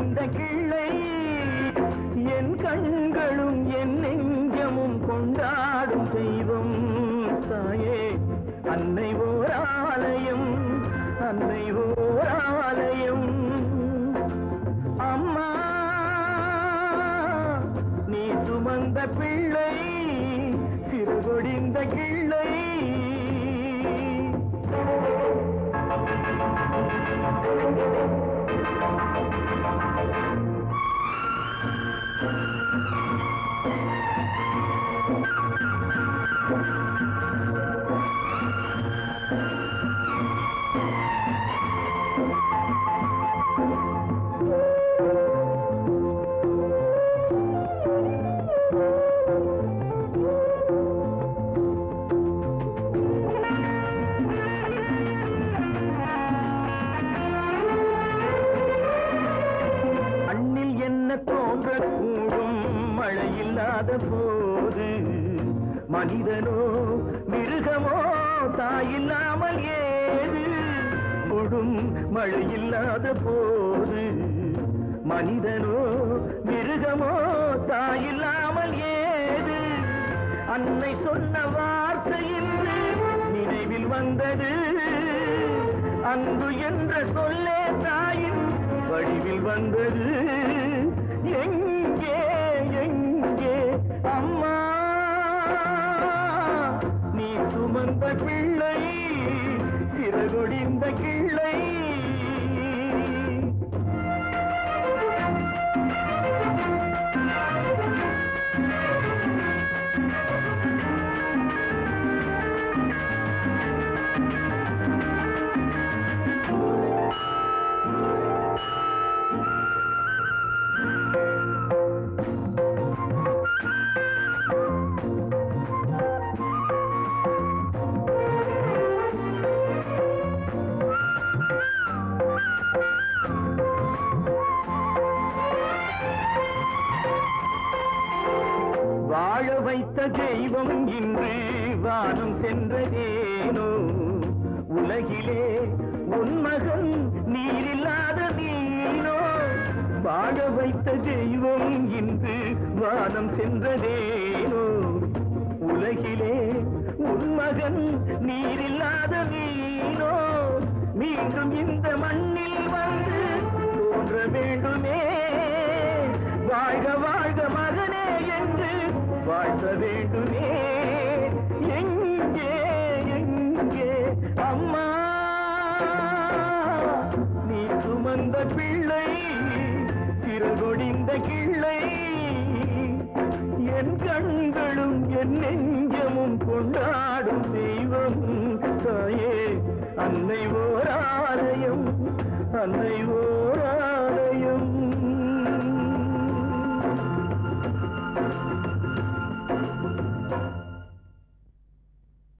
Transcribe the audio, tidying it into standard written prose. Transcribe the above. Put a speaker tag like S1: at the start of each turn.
S1: சிறகொடிந்த கிள்ளை என் கண்களும் என் நெஞ்சமும் கொண்டாடும் தெய்வம் தாயே அன்னை ஓர் ஆலயம் அன்னை ஓர் ஆலயம் அம்மா நீ சுமந்த பிள்ளை சிறகொடிந்த கிள்ளை தோன்றக்கூடும் மழையில்லாத போது மனிதனோ மிருகமோ தாயில்லாமல் ஏது கொடும் மழையில்லாத போது மனிதனோ மிருகமோ தாயில்லாமல் ஏது அன்னை சொன்ன வார்த்தையில் நினைவில் வந்தது அன்பு என்ற சொல்லே தாயின் வடிவில் வந்தது எங்கே எங்கே அம்மா நீ சுமந்த பிள்ளை சிறகொடிந்த கிள்ளை வாழ வைத்த தெய்வம் இன்று வானம் சென்றதேனோ உலகிலே உன் மகன் நீரில்லாத நீனோ வாழ வைத்த தெய்வம் இன்று வானம் சென்றதேனோ உலகிலே உன் மகன் நீரில்லாத நீனோ மீண்டும் இந்த மண்ணில் வந்து தோன்ற வேண்டுமே வாழ்க வாழ்க மகனே என்று வாழ்த்த வேண்டுமே எங்கே எங்கே அம்மா நீ சுமந்த பிள்ளை சிறகொடிந்த கிள்ளை என் கண்களும் என் நெஞ்சமும் கொண்டா